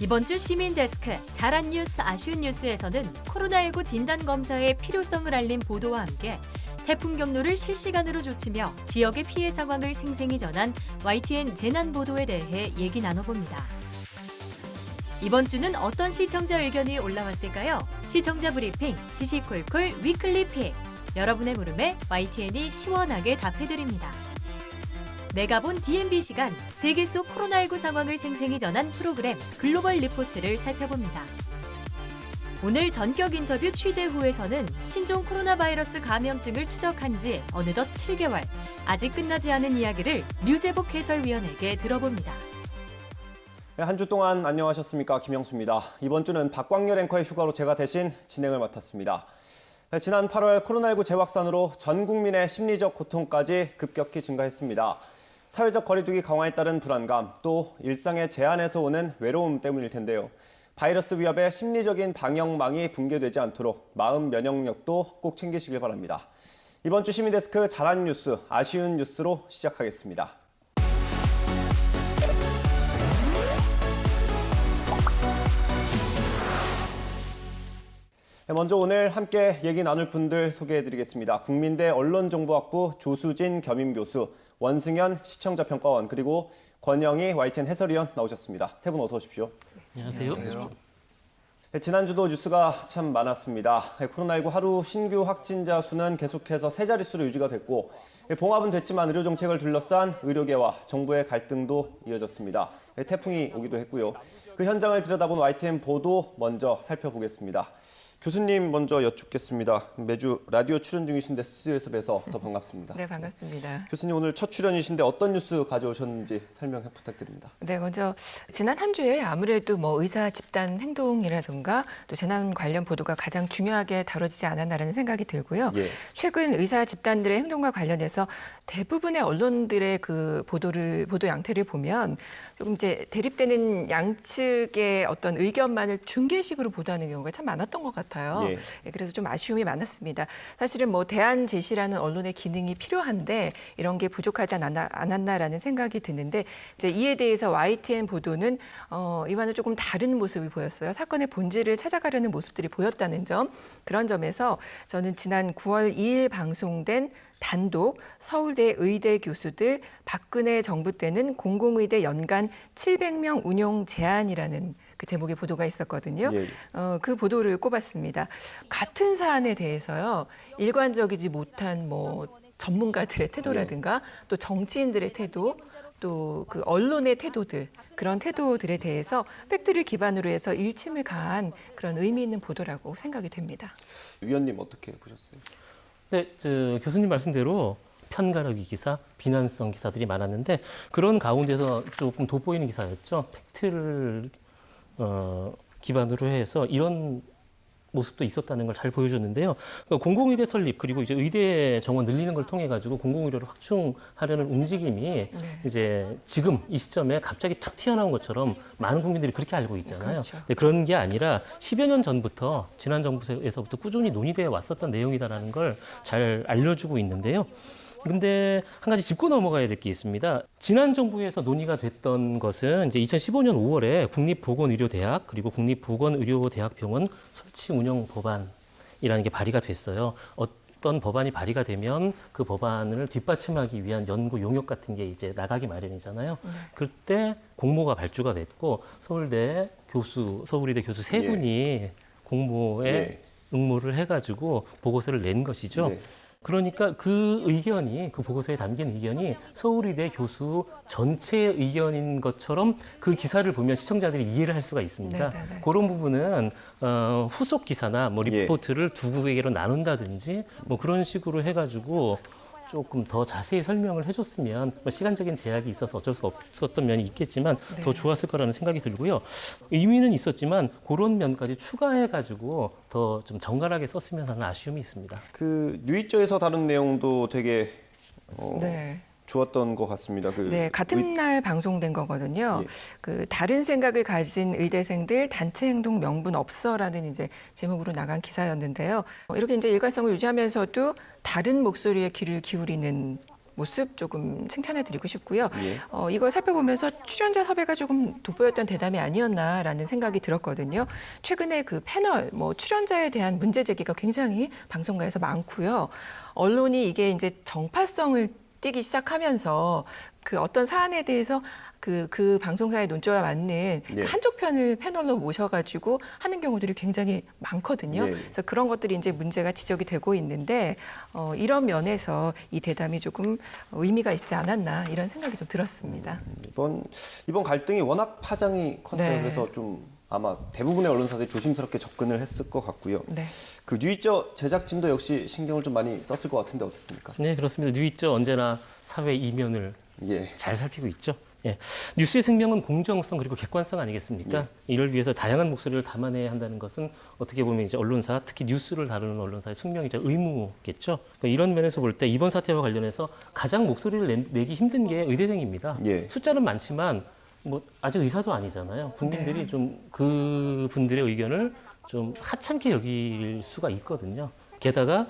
이번 주 시민데스크 잘한 뉴스 아쉬운 뉴스에서는 코로나19 진단검사의 필요성을 알린 보도와 함께 태풍 경로를 실시간으로 조치며 지역의 피해 상황을 생생히 전한 YTN 재난보도에 대해 얘기 나눠봅니다. 이번 주는 어떤 시청자 의견이 올라왔을까요? 시청자 브리핑, 시시콜콜 위클리 픽. 여러분의 물음에 YTN이 시원하게 답해드립니다. 내가 본 DMB 시간, 세계 속 코로나19 상황을 생생히 전한 프로그램 글로벌 리포트를 살펴봅니다. 오늘 전격 인터뷰 취재 후에서는 신종 코로나 바이러스 감염증을 추적한 지 어느덧 7개월, 아직 끝나지 않은 이야기를 류재복 해설위원에게 들어봅니다. 네, 한 주 동안 안녕하셨습니까? 김영수입니다. 이번 주는 박광렬 앵커의 휴가로 제가 대신 진행을 맡았습니다. 네, 지난 8월 코로나19 재확산으로 전 국민의 심리적 고통까지 급격히 증가했습니다. 사회적 거리두기 강화에 따른 불안감, 또 일상의 제한에서 오는 외로움 때문일 텐데요. 바이러스 위협에 심리적인 방역망이 붕괴되지 않도록 마음 면역력도 꼭 챙기시길 바랍니다. 이번 주 시민데스크 잘한 뉴스, 아쉬운 뉴스로 시작하겠습니다. 먼저 오늘 함께 얘기 나눌 분들 소개해드리겠습니다. 국민대 언론정보학부 조수진 겸임교수, 원승현 시청자평가원, 그리고 권영희 YTN 해설위원 나오셨습니다. 세 분 어서 오십시오. 안녕하세요. 네, 지난주도 뉴스가 참 많았습니다. 코로나19 하루 신규 확진자 수는 계속해서 세 자릿수로 유지가 됐고, 봉합은 됐지만 의료 정책을 둘러싼 의료계와 정부의 갈등도 이어졌습니다. 태풍이 오기도 했고요. 그 현장을 들여다본 YTN 보도 먼저 살펴보겠습니다. 교수님 먼저 여쭙겠습니다. 매주 라디오 출연 중이신데 스튜디오에서 뵈서 더 반갑습니다. 네, 반갑습니다. 교수님 오늘 첫 출연이신데 어떤 뉴스 가져오셨는지 설명 부탁드립니다. 네, 먼저 지난 한 주에 아무래도 의사 집단 행동이라든가 또 재난 관련 보도가 가장 중요하게 다뤄지지 않았나라는 생각이 들고요. 예. 최근 의사 집단들의 행동과 관련해서 대부분의 언론들의 그 보도 양태를 보면 조금 이제 대립되는 양측의 어떤 의견만을 중계식으로 보도하는 경우가 참 많았던 것 같아요. 예. 그래서 좀 아쉬움이 많았습니다. 사실은 대안 제시라는 언론의 기능이 필요한데 이런 게 부족하지 않았나라는 생각이 드는데 이제 이에 대해서 YTN 보도는 이와는 조금 다른 모습을 보였어요. 사건의 본질을 찾아가려는 모습들이 보였다는 점, 그런 점에서 저는 지난 9월 2일 방송된 단독 서울대 의대 교수들 박근혜 정부 때는 공공의대 연간 700명 운용 제한이라는 그 제목의 보도가 있었거든요. 예. 그 보도를 꼽았습니다. 같은 사안에 대해서요, 일관적이지 못한 전문가들의 태도라든가 또 정치인들의 태도, 또 그 언론의 태도들, 그런 태도들에 대해서 팩트를 기반으로 해서 일침을 가한 그런 의미 있는 보도라고 생각이 됩니다. 위원님 어떻게 보셨어요? 네, 교수님 말씀대로 편가르기 기사, 비난성 기사들이 많았는데 그런 가운데서 조금 돋보이는 기사였죠. 팩트를 기반으로 해서 이런 모습도 있었다는 걸 잘 보여줬는데요. 그러니까 공공의대 설립 그리고 이제 의대 정원 늘리는 걸 통해 가지고 공공의료를 확충하려는 움직임이 이제 지금 이 시점에 갑자기 툭 튀어나온 것처럼 많은 국민들이 그렇게 알고 있잖아요. 그렇죠. 근데 그런 게 아니라 10여 년 전부터 지난 정부에서부터 꾸준히 논의되어 왔었던 내용이다라는 걸 잘 알려주고 있는데요. 근데 한 가지 짚고 넘어가야 될 게 있습니다. 지난 정부에서 논의가 됐던 것은 이제 2015년 5월에 국립보건의료대학 그리고 국립보건의료대학병원 설치 운영 법안이라는 게 발의가 됐어요. 어떤 법안이 발의가 되면 그 법안을 뒷받침하기 위한 연구 용역 같은 게 이제 나가기 마련이잖아요. 그때 공모가 발주가 됐고 서울의대 교수 세 분이 공모에 응모를 해가지고 보고서를 낸 것이죠. 네. 그러니까 그 의견이, 그 보고서에 담긴 의견이 서울의대 교수 전체의 의견인 것처럼 그 기사를 보면 시청자들이 이해를 할 수가 있습니다. 네네네. 그런 부분은 후속 기사나 리포트를 두 개로 나눈다든지 그런 식으로 해가지고 조금 더 자세히 설명을 해줬으면 시간적인 제약이 있어서 어쩔 수 없었던 면이 있겠지만 더 좋았을 거라는 생각이 들고요. 의미는 있었지만 그런 면까지 추가해가지고 더 좀 정갈하게 썼으면 하는 아쉬움이 있습니다. 그 뉴이저에서 다룬 내용도 되게 네. 좋았던 것 같습니다. 네, 같은 날 방송된 거거든요. 예. 그 다른 생각을 가진 의대생들 단체 행동 명분 없어라는 이제 제목으로 나간 기사였는데요. 이렇게 이제 일관성을 유지하면서도 다른 목소리에 귀를 기울이는 모습 조금 칭찬해드리고 싶고요. 예. 이걸 살펴보면서 출연자 섭외가 조금 돋보였던 대담이 아니었나라는 생각이 들었거든요. 최근에 그 패널, 출연자에 대한 문제 제기가 굉장히 방송가에서 많고요. 언론이 이게 이제 정파성을 띠기 시작하면서 그 어떤 사안에 대해서 그 방송사의 논조와 맞는 그 예. 한쪽 편을 패널로 모셔가지고 하는 경우들이 굉장히 많거든요. 예. 그래서 그런 것들이 이제 문제가 지적이 되고 있는데 이런 면에서 이 대담이 조금 의미가 있지 않았나 이런 생각이 좀 들었습니다. 이번 갈등이 워낙 파장이 컸어요. 네. 그래서 좀 아마 대부분의 언론사들이 조심스럽게 접근을 했을 것 같고요. 네. 그 뉴이저 제작진도 역시 신경을 좀 많이 썼을 것 같은데 어떻습니까? 네, 그렇습니다. 뉴이저 언제나 사회 이면을 예. 잘 살피고 있죠. 예. 뉴스의 생명은 공정성 그리고 객관성 아니겠습니까? 예. 이를 위해서 다양한 목소리를 담아내야 한다는 것은 어떻게 보면 이제 언론사, 특히 뉴스를 다루는 언론사의 숙명이자 의무겠죠. 그러니까 이런 면에서 볼 때 이번 사태와 관련해서 가장 목소리를 내기 힘든 게 의대생입니다. 예. 숫자는 많지만 아직 의사도 아니잖아요. 국민들이 네. 좀 그 분들의 의견을 좀 하찮게 여길 수가 있거든요. 게다가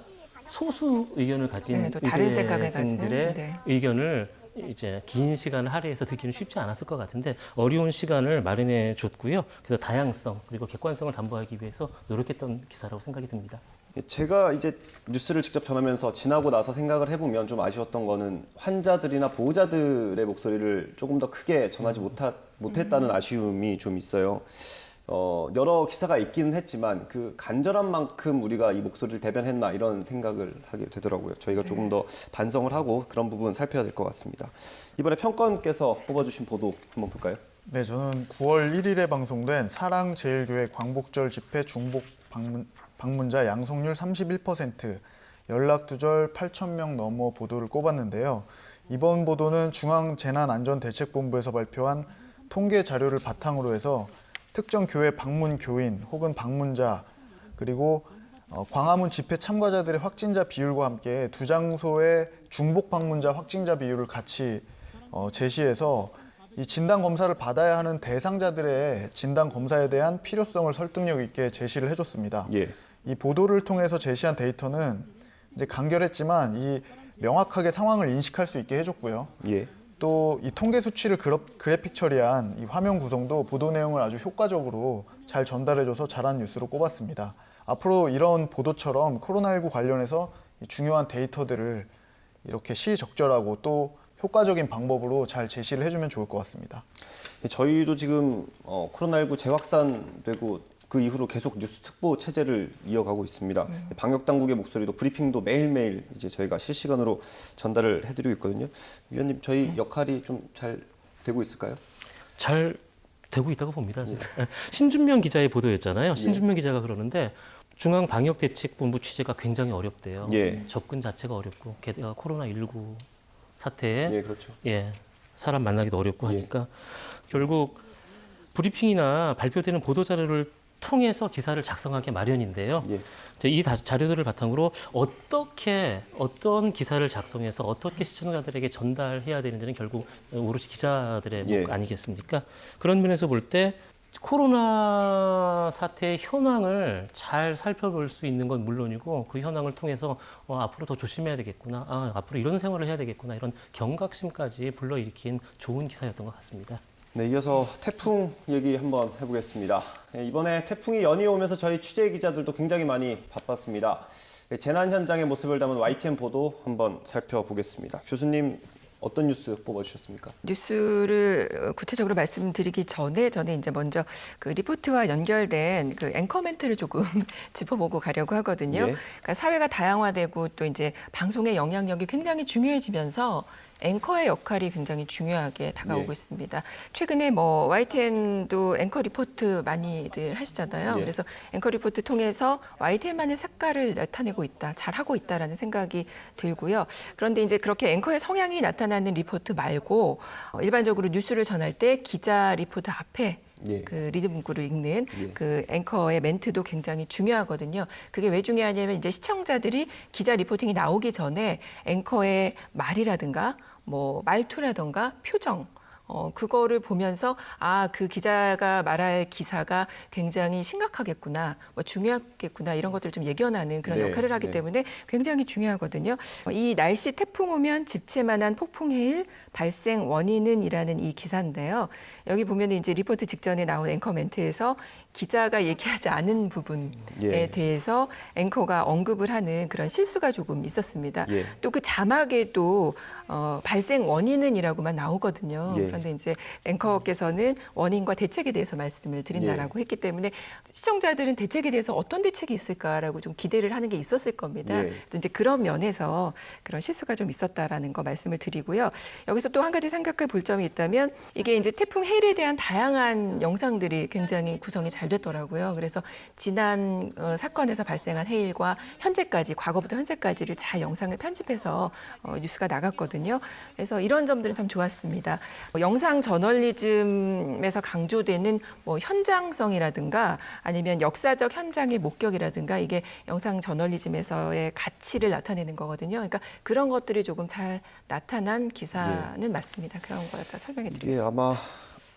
소수 의견을 가진 네, 또 다른 생각을 가진, 의대생들의 네. 의견을 이제 긴 시간을 할애해서 듣기는 쉽지 않았을 것 같은데 어려운 시간을 마련해 줬고요. 그래서 다양성 그리고 객관성을 담보하기 위해서 노력했던 기사라고 생각이 듭니다. 제가 이제 뉴스를 직접 전하면서 지나고 나서 생각을 해보면 좀 아쉬웠던 거는 환자들이나 보호자들의 목소리를 조금 더 크게 전하지 못했다는 아쉬움이 좀 있어요. 여러 기사가 있기는 했지만 그 간절한 만큼 우리가 이 목소리를 대변했나 이런 생각을 하게 되더라고요. 저희가 조금 더 반성을 하고 그런 부분 살펴야 될 것 같습니다. 이번에 평권께서 뽑아주신 보도 한번 볼까요? 네, 저는 9월 1일에 방송된 사랑제일교회 광복절 집회 중복 방문자 양성률 31%, 연락두절 8,000명 넘어 보도를 꼽았는데요. 이번 보도는 중앙재난안전대책본부에서 발표한 통계 자료를 바탕으로 해서 특정 교회 방문 교인 혹은 방문자 그리고 광화문 집회 참가자들의 확진자 비율과 함께 두 장소의 중복 방문자 확진자 비율을 같이 제시해서 이 진단 검사를 받아야 하는 대상자들의 진단 검사에 대한 필요성을 설득력 있게 제시를 해줬습니다. 예. 이 보도를 통해서 제시한 데이터는 이제 간결했지만 이 명확하게 상황을 인식할 수 있게 해줬고요. 예. 또 이 통계 수치를 그래픽 처리한 이 화면 구성도 보도 내용을 아주 효과적으로 잘 전달해줘서 잘한 뉴스로 꼽았습니다. 앞으로 이런 보도처럼 코로나19 관련해서 이 중요한 데이터들을 이렇게 시적절하고 또 효과적인 방법으로 잘 제시를 해주면 좋을 것 같습니다. 저희도 지금 코로나19 재확산되고 그 이후로 계속 뉴스 특보 체제를 이어가고 있습니다. 방역 당국의 목소리도 브리핑도 매일매일 이제 저희가 실시간으로 전달을 해드리고 있거든요. 위원님, 저희 역할이 좀 잘 되고 있을까요? 잘 되고 있다고 봅니다. 신준명 기자의 보도였잖아요. 신준명 예. 기자가 그러는데 중앙방역대책본부 취재가 굉장히 어렵대요. 예. 접근 자체가 어렵고 게다가 코로나19 사태에 예, 그렇죠. 사람 만나기도 어렵고 예. 하니까 결국 브리핑이나 발표되는 보도 자료를 통해서 기사를 작성하기 마련인데요. 예. 이 자료들을 바탕으로 어떤 기사를 작성해서 어떻게 시청자들에게 전달해야 되는지는 결국 오롯이 기자들의 목 예. 아니겠습니까? 그런 면에서 볼 때 코로나 사태의 현황을 잘 살펴볼 수 있는 건 물론이고 그 현황을 통해서 앞으로 더 조심해야 되겠구나, 앞으로 이런 생활을 해야 되겠구나 이런 경각심까지 불러일으킨 좋은 기사였던 것 같습니다. 네, 이어서 태풍 얘기 한번 해보겠습니다. 이번에 태풍이 연이어 오면서 저희 취재 기자들도 굉장히 많이 바빴습니다. 재난 현장의 모습을 담은 YTN 보도 한번 살펴보겠습니다. 교수님, 어떤 뉴스 뽑아주셨습니까? 뉴스를 구체적으로 말씀드리기 전에 저는 이제 먼저 그 리포트와 연결된 그 앵커 멘트를 조금 짚어보고 가려고 하거든요. 예. 그러니까 사회가 다양화되고 또 이제 방송의 영향력이 굉장히 중요해지면서 앵커의 역할이 굉장히 중요하게 다가오고 예. 있습니다. 최근에 뭐 YTN도 앵커 리포트 많이들 하시잖아요. 예. 그래서 앵커 리포트 통해서 YTN만의 색깔을 나타내고 있다, 잘하고 있다라는 생각이 들고요. 그런데 이제 그렇게 앵커의 성향이 나타나는 리포트 말고 일반적으로 뉴스를 전할 때 기자 리포트 앞에 예. 그 리드 문구를 읽는 예. 그 앵커의 멘트도 굉장히 중요하거든요. 그게 왜 중요하냐면 이제 시청자들이 기자 리포팅이 나오기 전에 앵커의 말이라든가 뭐 말투라든가 표정 그거를 보면서 그 기자가 말할 기사가 굉장히 심각하겠구나, 뭐 중요하겠구나 이런 것들을 좀 예견하는 그런 네, 역할을 하기 네. 때문에 굉장히 중요하거든요. 이 날씨 태풍 오면 집채만한 폭풍 해일 발생 원인은이라는 이 기사인데요. 여기 보면 이제 리포트 직전에 나온 앵커 멘트에서 기자가 얘기하지 않은 부분에 예. 대해서 앵커가 언급을 하는 그런 실수가 조금 있었습니다. 예. 또 그 자막에도 발생 원인은이라고만 나오거든요. 예. 그런데 이제 앵커께서는 원인과 대책에 대해서 말씀을 드린다라고 했기 때문에 시청자들은 대책에 대해서 어떤 대책이 있을까라고 좀 기대를 하는 게 있었을 겁니다. 예. 그래서 이제 그런 면에서 그런 실수가 좀 있었다라는 거 말씀을 드리고요. 여기서 또 한 가지 생각해 볼 점이 있다면 이게 이제 태풍 해일에 대한 다양한 영상들이 굉장히 구성이 잘 됐더라고요. 그래서 지난 사건에서 발생한 해일과 현재까지, 과거부터 현재까지를 잘 영상을 편집해서 뉴스가 나갔거든요. 그래서 이런 점들은 참 좋았습니다. 영상 저널리즘에서 강조되는 뭐 현장성이라든가 아니면 역사적 현장의 목격이라든가 이게 영상 저널리즘에서의 가치를 나타내는 거거든요. 그러니까 그런 것들이 조금 잘 나타난 기사는 맞습니다. 그런 거 갖다 설명해 이게 드리겠습니다. 아마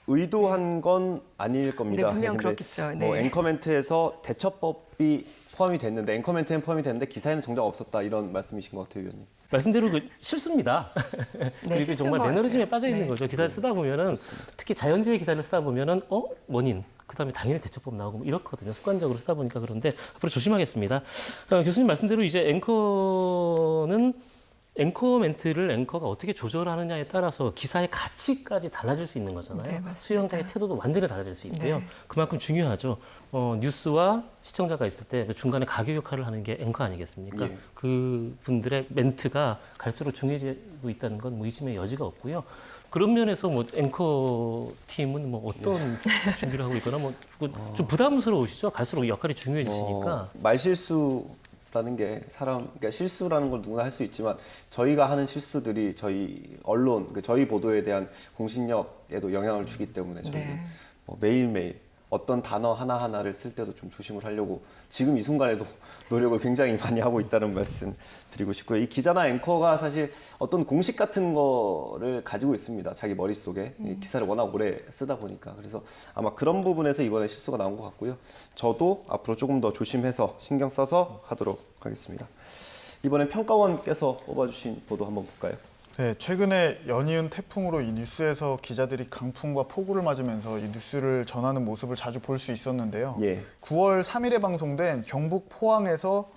의도한 건 아닐 겁니다. 네, 분명 근데 그렇겠죠. 뭐 네. 앵커멘트에서 대처법이 포함이 됐는데 앵커멘트에는 포함이 됐는데 기사에는 정작 없었다 이런 말씀이신 것 같아요, 위원님. 말씀대로 실수입니다. 그리고 실수인 정말 것 매너리즘에 같아요. 빠져 있는 네. 거죠. 기사를 쓰다 보면은 특히 자연재해 기사를 쓰다 보면은 원인 그다음에 당연히 대처법 나오고 뭐 이렇거든요. 습관적으로 쓰다 보니까. 그런데 앞으로 조심하겠습니다. 교수님 말씀대로 이제 앵커 멘트를 앵커가 어떻게 조절하느냐에 따라서 기사의 가치까지 달라질 수 있는 거잖아요. 네, 맞습니다. 수용자의 태도도 완전히 달라질 수 있고요. 네. 그만큼 중요하죠. 뉴스와 시청자가 있을 때 그 중간에 가교 역할을 하는 게 앵커 아니겠습니까? 예. 그 분들의 멘트가 갈수록 중요해지고 있다는 건 뭐 의심의 여지가 없고요. 그런 면에서 뭐 앵커 팀은 뭐 어떤 준비를 하고 있거나 좀 부담스러우시죠? 갈수록 역할이 중요해지시니까. 말실수라는 게 그러니까 실수라는 걸 누구나 할 수 있지만 저희가 하는 실수들이 저희 언론, 저희 보도에 대한 공신력에도 영향을 주기 때문에 저희는 네. 뭐 매일매일 어떤 단어 하나하나를 쓸 때도 좀 조심을 하려고 지금 이 순간에도 노력을 굉장히 많이 하고 있다는 말씀 드리고 싶고요. 이 기자나 앵커가 사실 어떤 공식 같은 거를 가지고 있습니다. 자기 머릿속에. 이 기사를 워낙 오래 쓰다 보니까. 그래서 아마 그런 부분에서 이번에 실수가 나온 것 같고요. 저도 앞으로 조금 더 조심해서 신경 써서 하도록 하겠습니다. 이번엔 평가원께서 뽑아주신 보도 한번 볼까요? 네, 최근에 연이은 태풍으로 이 뉴스에서 기자들이 강풍과 폭우를 맞으면서 이 뉴스를 전하는 모습을 자주 볼 수 있었는데요. 예. 9월 3일에 방송된 경북 포항에서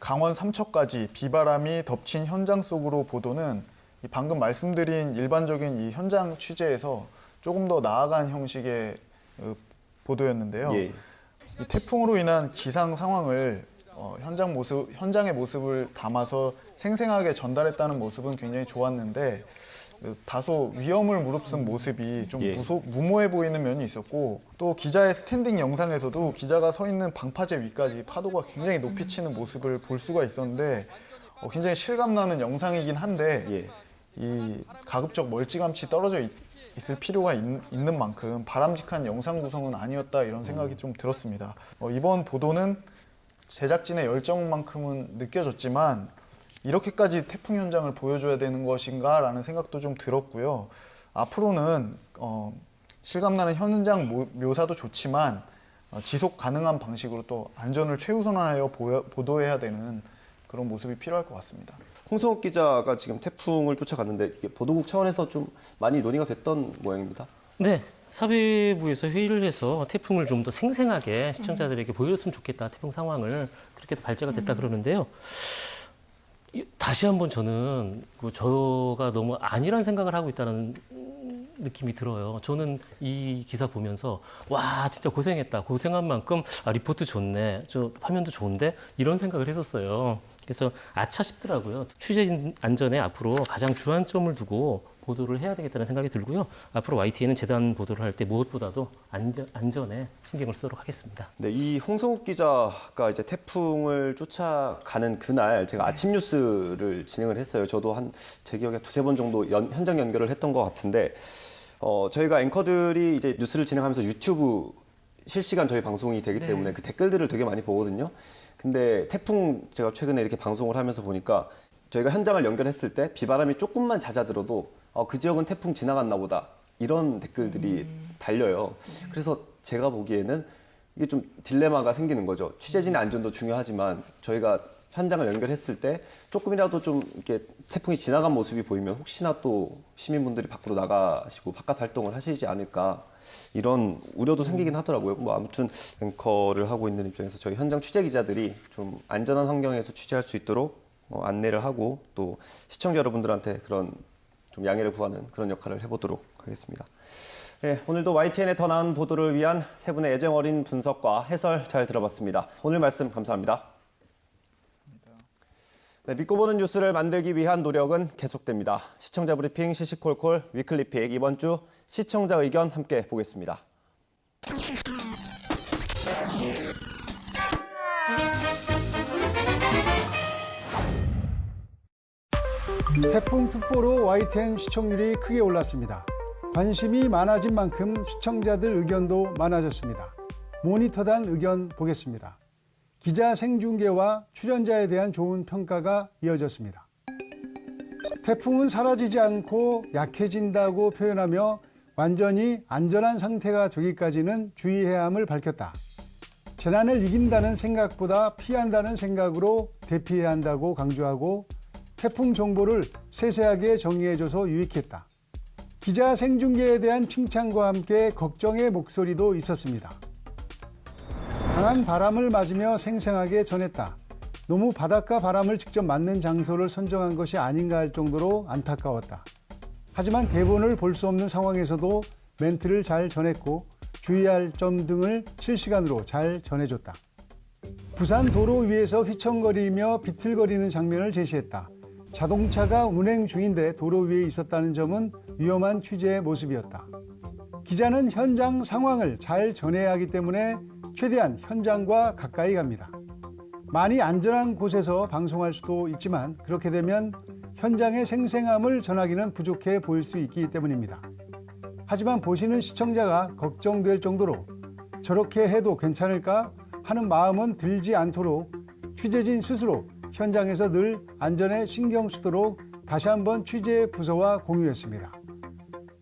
강원 삼척까지 비바람이 덮친 현장 속으로 보도는 이 방금 말씀드린 일반적인 이 현장 취재에서 조금 더 나아간 형식의 보도였는데요. 예. 이 태풍으로 인한 기상 상황을 현장의 모습을 담아서 생생하게 전달했다는 모습은 굉장히 좋았는데 다소 위험을 무릅쓴 모습이 좀 예. 무모해 보이는 면이 있었고 또 기자의 스탠딩 영상에서도 기자가 서 있는 방파제 위까지 파도가 굉장히 높이 치는 모습을 볼 수가 있었는데 굉장히 실감나는 영상이긴 한데 예. 이 가급적 멀찌감치 떨어져 있을 필요가 있는 만큼 바람직한 영상 구성은 아니었다 이런 생각이 좀 들었습니다. 이번 보도는 제작진의 열정만큼은 느껴졌지만 이렇게까지 태풍 현장을 보여줘야 되는 것인가라는 생각도 좀 들었고요. 앞으로는 실감나는 현장 묘사도 좋지만 지속 가능한 방식으로 또 안전을 최우선하여 보도해야 되는 그런 모습이 필요할 것 같습니다. 홍성욱 기자가 지금 태풍을 쫓아갔는데 이게 보도국 차원에서 좀 많이 논의가 됐던 모양입니다. 네. 사회부에서 회의를 해서 태풍을 좀 더 생생하게 시청자들에게 보여줬으면 좋겠다. 태풍 상황을 그렇게 발제가 됐다 그러는데요. 다시 한번 저는 저가 너무 아니란 생각을 하고 있다는 느낌이 들어요. 저는 이 기사 보면서 와 진짜 고생했다. 고생한 만큼 리포트 좋네. 저 화면도 좋은데 이런 생각을 했었어요. 그래서 아차 싶더라고요. 취재진 안전에 앞으로 가장 주안점을 두고 보도를 해야 되겠다는 생각이 들고요. 앞으로 YTN은 재단 보도를 할 때 무엇보다도 안전에 신경을 쓰도록 하겠습니다. 네, 이 홍성욱 기자가 이제 태풍을 쫓아가는 그날 제가 아침 뉴스를 진행을 했어요. 저도 제 기억에 두세 번 정도 현장 연결을 했던 것 같은데 저희가 앵커들이 이제 뉴스를 진행하면서 유튜브 실시간 저희 방송이 되기 네. 때문에 그 댓글들을 되게 많이 보거든요. 근데 태풍 제가 최근에 이렇게 방송을 하면서 보니까 저희가 현장을 연결했을 때 비바람이 조금만 잦아들어도 그 지역은 태풍 지나갔나 보다. 이런 댓글들이 달려요. 그래서 제가 보기에는 이게 좀 딜레마가 생기는 거죠. 취재진의 안전도 중요하지만 저희가 현장을 연결했을 때 조금이라도 좀 이렇게 태풍이 지나간 모습이 보이면 혹시나 또 시민분들이 밖으로 나가시고 바깥 활동을 하시지 않을까 이런 우려도 생기긴 하더라고요. 뭐 아무튼 앵커를 하고 있는 입장에서 저희 현장 취재 기자들이 좀 안전한 환경에서 취재할 수 있도록 안내를 하고 또 시청자 여러분들한테 그런 좀 양해를 구하는 그런 역할을 해보도록 하겠습니다. 네, 오늘도 YTN의 더 나은 보도를 위한 세 분의 애정 어린 분석과 해설 잘 들어봤습니다. 오늘 말씀 감사합니다. 네, 믿고 보는 뉴스를 만들기 위한 노력은 계속됩니다. 시청자 브리핑 시시콜콜 위클리픽 이번 주 시청자 의견 함께 보겠습니다. 태풍 특보로 YTN 시청률이 크게 올랐습니다. 관심이 많아진 만큼 시청자들 의견도 많아졌습니다. 모니터단 의견 보겠습니다. 기자 생중계와 출연자에 대한 좋은 평가가 이어졌습니다. 태풍은 사라지지 않고 약해진다고 표현하며 완전히 안전한 상태가 되기까지는 주의해야 함을 밝혔다. 재난을 이긴다는 생각보다 피한다는 생각으로 대피해야 한다고 강조하고 태풍 정보를 세세하게 정리해줘서 유익했다. 기자 생중계에 대한 칭찬과 함께 걱정의 목소리도 있었습니다. 강한 바람을 맞으며 생생하게 전했다. 너무 바닷가 바람을 직접 맞는 장소를 선정한 것이 아닌가 할 정도로 안타까웠다. 하지만 대본을 볼 수 없는 상황에서도 멘트를 잘 전했고 주의할 점 등을 실시간으로 잘 전해줬다. 부산 도로 위에서 휘청거리며 비틀거리는 장면을 제시했다. 자동차가 운행 중인데 도로 위에 있었다는 점은 위험한 취재의 모습이었다. 기자는 현장 상황을 잘 전해야 하기 때문에 최대한 현장과 가까이 갑니다. 많이 안전한 곳에서 방송할 수도 있지만 그렇게 되면 현장의 생생함을 전하기는 부족해 보일 수 있기 때문입니다. 하지만 보시는 시청자가 걱정될 정도로 저렇게 해도 괜찮을까 하는 마음은 들지 않도록 취재진 스스로 현장에서 늘 안전에 신경 쓰도록 다시 한번 취재 부서와 공유했습니다.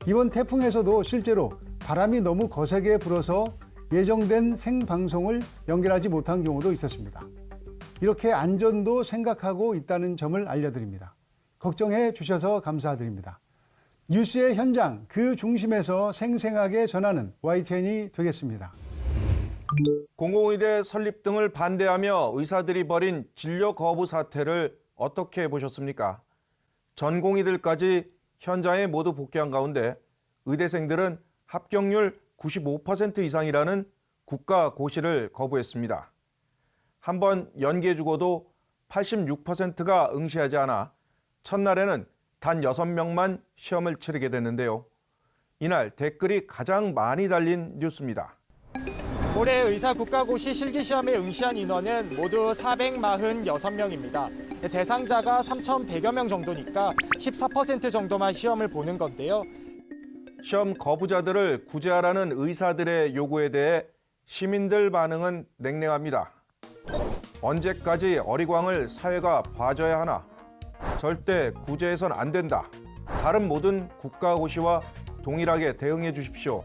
이번 태풍에서도 실제로 바람이 너무 거세게 불어서 예정된 생방송을 연결하지 못한 경우도 있었습니다. 이렇게 안전도 생각하고 있다는 점을 알려드립니다. 걱정해 주셔서 감사드립니다. 뉴스의 현장, 그 중심에서 생생하게 전하는 YTN이 되겠습니다. 공공의대 설립 등을 반대하며 의사들이 벌인 진료 거부 사태를 어떻게 보셨습니까? 전공의들까지 현장에 모두 복귀한 가운데 의대생들은 합격률 95% 이상이라는 국가 고시를 거부했습니다. 한번 연기해주고도 86%가 응시하지 않아 첫날에는 단 6명만 시험을 치르게 됐는데요. 이날 댓글이 가장 많이 달린 뉴스입니다. 올해 의사국가고시 실기시험에 응시한 인원은 모두 446명입니다. 대상자가 3,100여 명 정도니까 14% 정도만 시험을 보는 건데요. 시험 거부자들을 구제하라는 의사들의 요구에 대해 시민들 반응은 냉랭합니다. 언제까지 어리광을 사회가 봐줘야 하나? 절대 구제해선 안 된다. 다른 모든 국가고시와 동일하게 대응해 주십시오.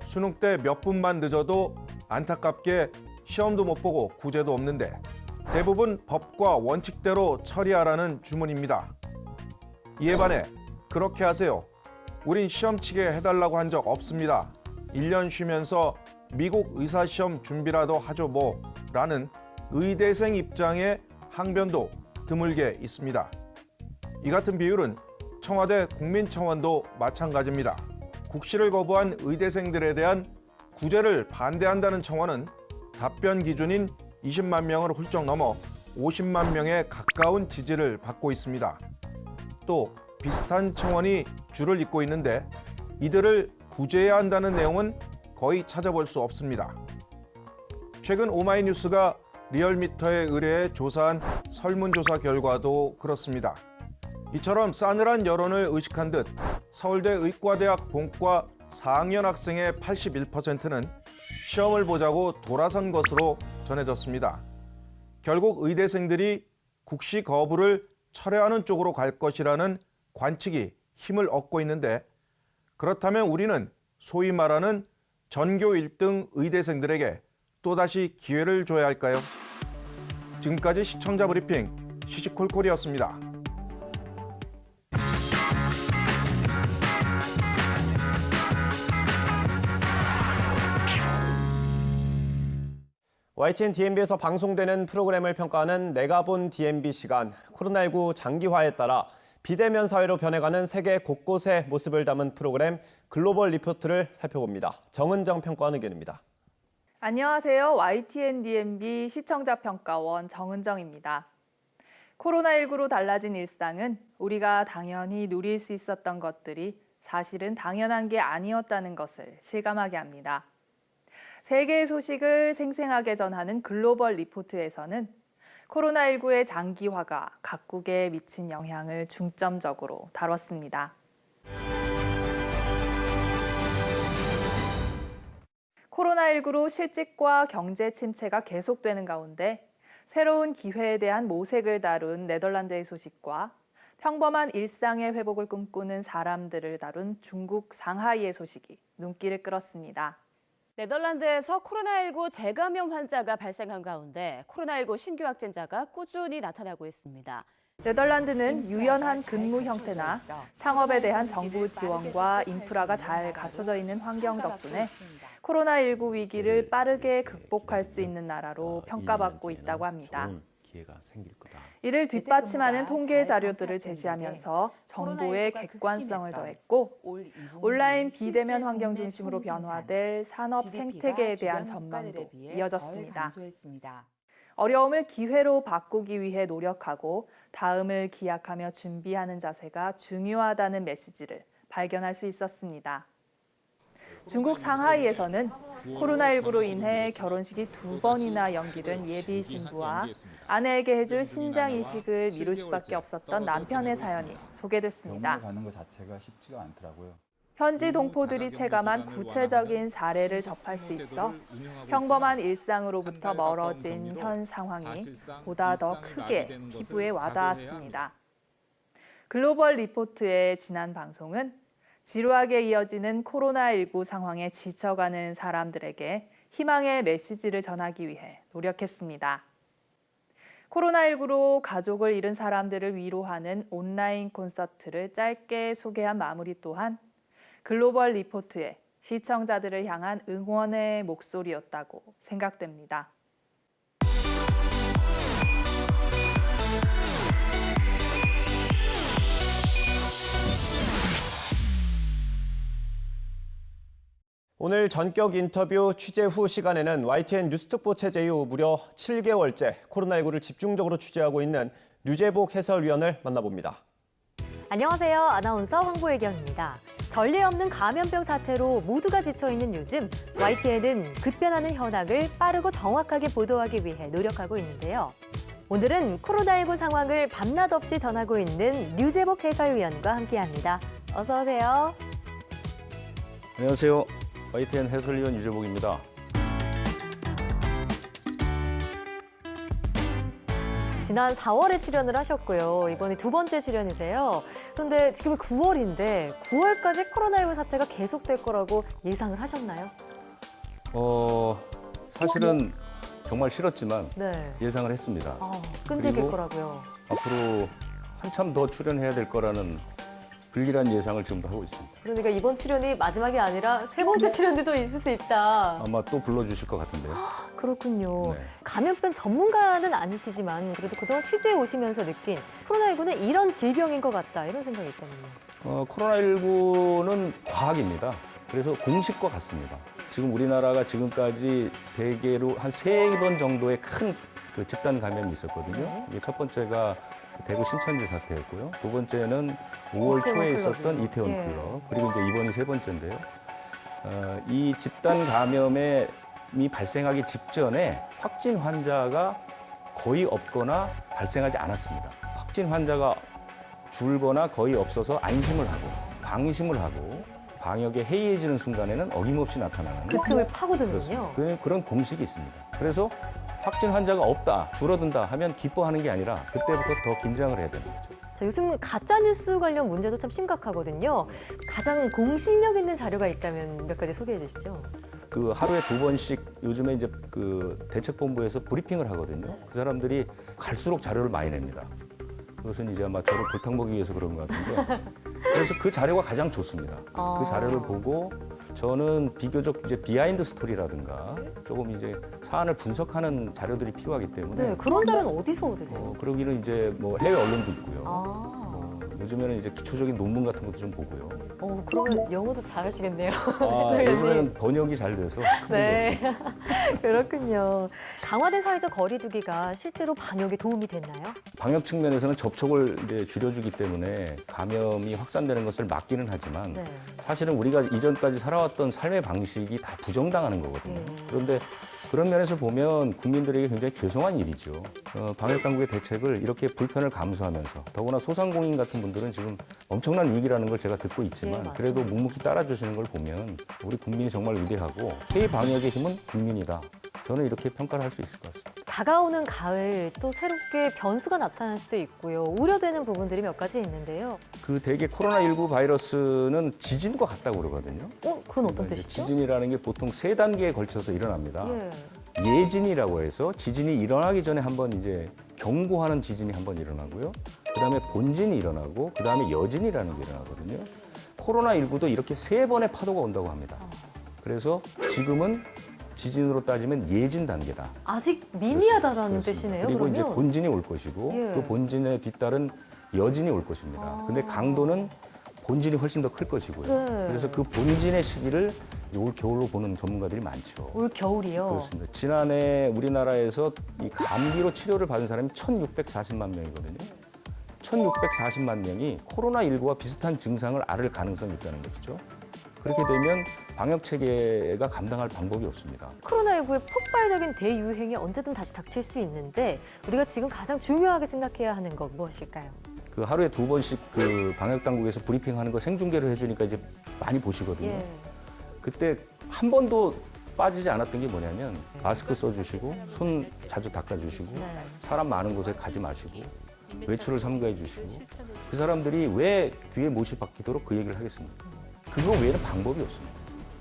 수능 때 몇 분만 늦어도 안타깝게 시험도 못 보고 구제도 없는데 대부분 법과 원칙대로 처리하라는 주문입니다. 이에 반해 그렇게 하세요. 우린 시험 치게 해달라고 한 적 없습니다. 1년 쉬면서 미국 의사시험 준비라도 하죠 뭐 라는 의대생 입장의 항변도 드물게 있습니다. 이 같은 비율은 청와대 국민청원도 마찬가지입니다. 국시를 거부한 의대생들에 대한 구제를 반대한다는 청원은 답변 기준인 20만 명을 훌쩍 넘어 50만 명에 가까운 지지를 받고 있습니다. 또 비슷한 청원이 줄을 잇고 있는데 이들을 구제해야 한다는 내용은 거의 찾아볼 수 없습니다. 최근 오마이뉴스가 리얼미터에 의뢰해 조사한 설문조사 결과도 그렇습니다. 이처럼 싸늘한 여론을 의식한 듯 서울대 의과대학 본과 4학년 학생의 81%는 시험을 보자고 돌아선 것으로 전해졌습니다. 결국 의대생들이 국시 거부를 철회하는 쪽으로 갈 것이라는 관측이 힘을 얻고 있는데 그렇다면 우리는 소위 말하는 전교 1등 의대생들에게 또다시 기회를 줘야 할까요? 지금까지 시청자 브리핑 시시콜콜이었습니다. YTN DMB에서 방송되는 프로그램을 평가하는 내가 본 DMB 시간. 코로나19 장기화에 따라 비대면 사회로 변해가는 세계 곳곳의 모습을 담은 프로그램 글로벌 리포트를 살펴봅니다. 정은정 평가원 의견입니다. 안녕하세요. YTN DMB 시청자 평가원 정은정입니다. 코로나19로 달라진 일상은 우리가 당연히 누릴 수 있었던 것들이 사실은 당연한 게 아니었다는 것을 실감하게 합니다. 세계의 소식을 생생하게 전하는 글로벌 리포트에서는 코로나19의 장기화가 각국에 미친 영향을 중점적으로 다뤘습니다. 코로나19로 실직과 경제 침체가 계속되는 가운데 새로운 기회에 대한 모색을 다룬 네덜란드의 소식과 평범한 일상의 회복을 꿈꾸는 사람들을 다룬 중국 상하이의 소식이 눈길을 끌었습니다. 네덜란드에서 코로나19 재감염 환자가 발생한 가운데 코로나19 신규 확진자가 꾸준히 나타나고 있습니다. 네덜란드는 유연한 근무 형태나 창업에 대한 정부 지원과 인프라가 잘 갖춰져 있는 환경 덕분에 코로나19 위기를 빠르게 극복할 수 있는 나라로 평가받고 있다고 합니다. 이를 뒷받침하는 통계 자료들을 제시하면서 정보의 객관성을 더했고 온라인 비대면 환경 중심으로 변화될 산업 생태계에 대한 전망도 이어졌습니다. 어려움을 기회로 바꾸기 위해 노력하고 다음을 기약하며 준비하는 자세가 중요하다는 메시지를 발견할 수 있었습니다. 중국 상하이에서는 코로나19로 인해 결혼식이 2번이나 연기된 예비 신부와 아내에게 해줄 신장 이식을 미룰 수밖에 없었던 남편의 사연이 소개됐습니다. 현지 동포들이 체감한 구체적인 사례를 접할 수 있어 평범한 일상으로부터 멀어진 현 상황이 보다 더 크게 피부에 와닿았습니다. 글로벌 리포트의 지난 방송은 지루하게 이어지는 코로나19 상황에 지쳐가는 사람들에게 희망의 메시지를 전하기 위해 노력했습니다. 코로나19로 가족을 잃은 사람들을 위로하는 온라인 콘서트를 짧게 소개한 마무리 또한 글로벌 리포트의 시청자들을 향한 응원의 목소리였다고 생각됩니다. 오늘 전격 인터뷰 취재 후 시간에는 YTN 뉴스특보 체제 이후 무려 7개월째 코로나19를 집중적으로 취재하고 있는 류재복 해설위원을 만나봅니다. 안녕하세요. 아나운서 황보혜경입니다. 전례 없는 감염병 사태로 모두가 지쳐있는 요즘 YTN은 급변하는 현황을 빠르고 정확하게 보도하기 위해 노력하고 있는데요. 오늘은 코로나19 상황을 밤낮 없이 전하고 있는 류재복 해설위원과 함께합니다. 어서 오세요. 안녕하세요. YTN 해설위원 유재복입니다. 지난 4월에 출연을 하셨고요. 이번에 2번째 출연이세요. 그런데 지금 9월인데 9월까지 코로나19 사태가 계속될 거라고 예상을 하셨나요? 사실은 정말 싫었지만 네. 예상을 했습니다. 끈질길 그리고 거라고요. 앞으로 한참 더 출연해야 될 거라는 불길한 예상을 지금도 하고 있습니다. 그러니까 이번 출연이 마지막이 아니라 3번째 출연도 더 있을 수 있다. 아마 또 불러주실 것 같은데요. 그렇군요. 네. 감염병 전문가는 아니시지만 그래도 그동안 취재해 오시면서 느낀 코로나19는 이런 질병인 것 같다. 이런 생각이 있다면요. 코로나19는 과학입니다. 그래서 공식과 같습니다. 지금 우리나라가 지금까지 대개로 한 3번 정도의 큰 그 집단 감염이 있었거든요. 네. 이게 첫 번째가 대구 신천지 사태였고요. 2번째는 5월 초에 있었던 이태원 예. 클럽. 그리고 이제 이번이 3번째인데요. 이 집단 감염이 발생하기 직전에 확진 환자가 거의 없거나 발생하지 않았습니다. 확진 환자가 줄거나 거의 없어서 안심을 하고 방심을 하고 방역에 해이해지는 순간에는 어김없이 나타나는 그 틈을 파고드는군요. 그런 공식이 있습니다. 그래서 확진 환자가 없다, 줄어든다 하면 기뻐하는 게 아니라 그때부터 더 긴장을 해야 되는 거죠. 자, 요즘 가짜 뉴스 관련 문제도 참 심각하거든요. 가장 공신력 있는 자료가 있다면 몇 가지 소개해 주시죠. 그 하루에 2번씩 요즘에 이제 그 대책본부에서 브리핑을 하거든요. 그 사람들이 갈수록 자료를 많이 냅니다. 그것은 이제 아마 저를 골탕 먹이기 위해서 그런 것 같은데 그래서 그 자료가 가장 좋습니다. 그 자료를 보고 저는 비교적 이제 비하인드 스토리라든가 조금 이제 사안을 분석하는 자료들이 필요하기 때문에 네, 그런 자료는 어디서 얻으세요? 그러기는 이제 뭐 해외 언론도 있고요. 요즘에는 이제 기초적인 논문 같은 것도 좀 보고요. 그러면 영어도 잘하시겠네요. 요즘에는 번역이 잘 돼서. 네, 그렇군요. 강화된 사회적 거리두기가 실제로 방역에 도움이 됐나요? 방역 측면에서는 접촉을 이제 줄여주기 때문에 감염이 확산되는 것을 막기는 하지만 네. 사실은 우리가 이전까지 살아왔던 삶의 방식이 다 부정당하는 거거든요. 그런데 그런 면에서 보면 국민들에게 굉장히 죄송한 일이죠. 방역 당국의 대책을 이렇게 불편을 감수하면서 더구나 소상공인 같은 분들은 지금 엄청난 위기라는 걸 제가 듣고 있지만 그래도 묵묵히 따라주시는 걸 보면 우리 국민이 정말 위대하고 K-방역의 힘은 국민이다. 저는 이렇게 평가를 할 수 있을 것 같습니다. 다가오는 가을 또 새롭게 변수가 나타날 수도 있고요. 우려되는 부분들이 몇 가지 있는데요. 그 대개 코로나19 바이러스는 지진과 같다고 그러거든요. 그건 어떤 뜻이죠? 지진이라는 게 보통 3단계에 걸쳐서 일어납니다. 예진이라고 해서 지진이 일어나기 전에 한번 이제 경고하는 지진이 한번 일어나고요. 그다음에 본진이 일어나고 그다음에 여진이라는 게 일어나거든요. 코로나19도 이렇게 3번의 파도가 온다고 합니다. 그래서 지금은 지진으로 따지면 예진 단계다. 아직 미미하다라는 뜻이네요. 그리고 그러면? 이제 본진이 올 것이고 그 본진에 뒤따른 여진이 올 것입니다. 근데 강도는 본진이 훨씬 더 클 것이고요. 그래서 그 본진의 시기를 올 겨울로 보는 전문가들이 많죠. 올 겨울이요? 그렇습니다. 지난해 우리나라에서 이 감기로 치료를 받은 사람이 1,640만 명이거든요. 1,640만 명이 코로나19와 비슷한 증상을 앓을 가능성이 있다는 것이죠. 그렇게 되면 방역 체계가 감당할 방법이 없습니다. 코로나19의 폭발적인 대유행이 언제든 다시 닥칠 수 있는데 우리가 지금 가장 중요하게 생각해야 하는 건 무엇일까요? 그 하루에 2번씩 그 방역 당국에서 브리핑하는 거 생중계로 해주니까 이제 많이 보시거든요. 그때 한 번도 빠지지 않았던 게 뭐냐면 마스크 써주시고 손 자주 닦아주시고 사람 많은 곳에 가지 마시고 외출을 삼가해 주시고 그 사람들이 왜 귀에 못이 박히도록 그 얘기를 하겠습니까? 그거 외에는 방법이 없습니다.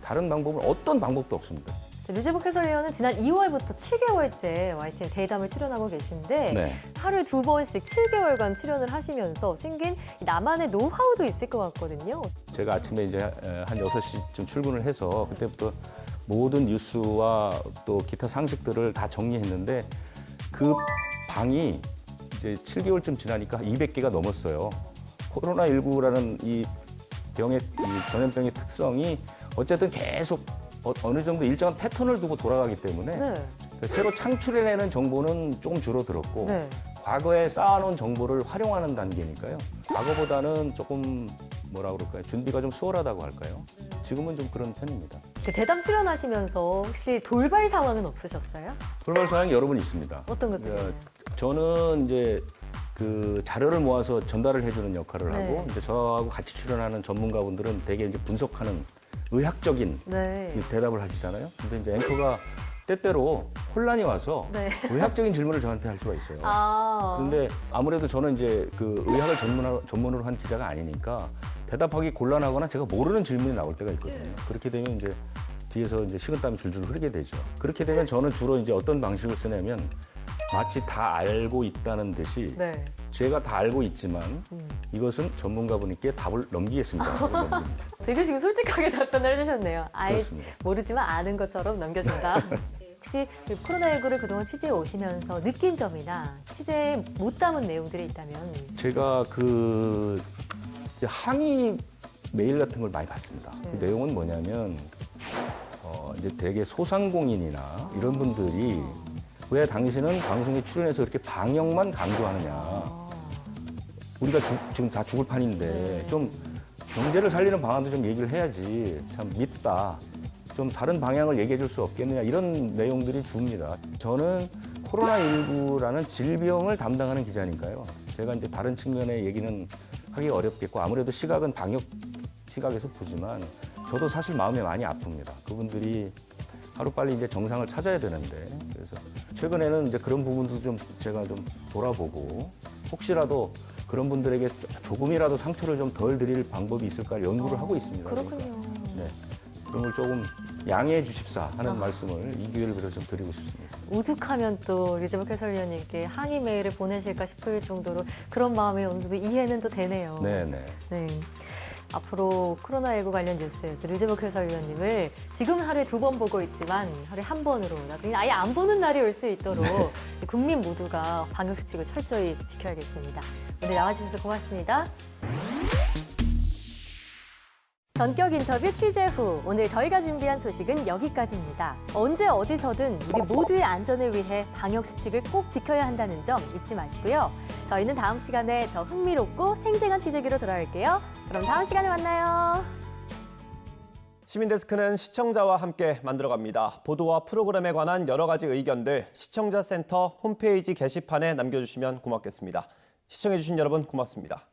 다른 방법은 어떤 방법도 없습니다. 류재복 해설위원은 지난 2월부터 7개월째 YTN 대담을 출연하고 계신데 하루에 2번씩 7개월간 출연을 하시면서 생긴 나만의 노하우도 있을 것 같거든요. 제가 아침에 이제 한 6시쯤 출근을 해서 그때부터 모든 뉴스와 또 기타 상식들을 다 정리했는데 그 방이 이제 7개월쯤 지나니까 200개가 넘었어요. 코로나19라는 이 병의 이 전염병의 특성이 어쨌든 계속 어느 정도 일정한 패턴을 두고 돌아가기 때문에 새로 창출해내는 정보는 조금 줄어들었고 과거에 쌓아놓은 정보를 활용하는 단계니까요. 과거보다는 조금 뭐라 그럴까요? 준비가 좀 수월하다고 할까요? 지금은 좀 그런 편입니다. 대담 출연하시면서 혹시 돌발 상황은 없으셨어요? 돌발 상황이 여러 번 있습니다. 어떤 것들이요? 저는 이제 그 자료를 모아서 전달을 해주는 역할을 하고 이제 저하고 같이 출연하는 전문가분들은 되게 이제 분석하는 의학적인 대답을 하시잖아요. 근데 이제 앵커가 때때로 혼란이 와서 의학적인 질문을 저한테 할 수가 있어요. 그런데 아무래도 저는 이제 그 의학을 전문으로 한 기자가 아니니까 대답하기 곤란하거나 제가 모르는 질문이 나올 때가 있거든요. 그렇게 되면 이제 뒤에서 이제 식은땀이 줄줄 흐르게 되죠. 그렇게 되면 저는 주로 이제 어떤 방식을 쓰냐면 마치 다 알고 있다는 듯이 제가 다 알고 있지만 이것은 전문가분께 답을 넘기겠습니다. 되게 지금 솔직하게 답변을 해주셨네요. 그렇습니다. 모르지만 아는 것처럼 넘겨준다. 혹시 코로나19를 그동안 취재해 오시면서 느낀 점이나 취재에 못 담은 내용들이 있다면? 제가 그 항의 메일 같은 걸 많이 받습니다. 그 내용은 뭐냐면 이제 되게 소상공인이나 이런 분들이 왜 당신은 방송에 출연해서 이렇게 방역만 강조하느냐. 우리가 지금 다 죽을 판인데 좀 경제를 살리는 방안도 좀 얘기를 해야지. 참 밉다. 좀 다른 방향을 얘기해 줄 수 없겠느냐. 이런 내용들이 줍니다. 저는 코로나19라는 질병을 담당하는 기자니까요. 제가 이제 다른 측면의 얘기는 하기 어렵겠고 아무래도 시각은 방역 시각에서 보지만 저도 사실 마음이 많이 아픕니다. 그분들이 하루빨리 이제 정상을 찾아야 되는데 그래서 최근에는 이제 그런 부분도 좀 제가 좀 돌아보고 혹시라도 그런 분들에게 조금이라도 상처를 좀 덜 드릴 방법이 있을까 연구를 하고 있습니다. 그렇군요. 네. 그런 걸 조금 양해해 주십사 하는 말씀을 이 기회를 빌어 좀 드리고 싶습니다. 오죽하면 또 리즈버크 해설위원님께 항의 메일을 보내실까 싶을 정도로 그런 마음이 어느 정도 이해는 또 되네요. 네네. 네. 앞으로 코로나19 관련 뉴스에서 리즈버크 해설위원님을 지금 하루에 2번 보고 있지만 하루에 1번으로 나중에 아예 안 보는 날이 올 수 있도록 국민 모두가 방역수칙을 철저히 지켜야겠습니다. 오늘 나와주셔서 고맙습니다. 전격 인터뷰 취재 후 오늘 저희가 준비한 소식은 여기까지입니다. 언제 어디서든 우리 모두의 안전을 위해 방역 수칙을 꼭 지켜야 한다는 점 잊지 마시고요. 저희는 다음 시간에 더 흥미롭고 생생한 취재기로 돌아올게요. 그럼 다음 시간에 만나요. 시민데스크는 시청자와 함께 만들어갑니다. 보도와 프로그램에 관한 여러 가지 의견들 시청자센터 홈페이지 게시판에 남겨주시면 고맙겠습니다. 시청해주신 여러분 고맙습니다.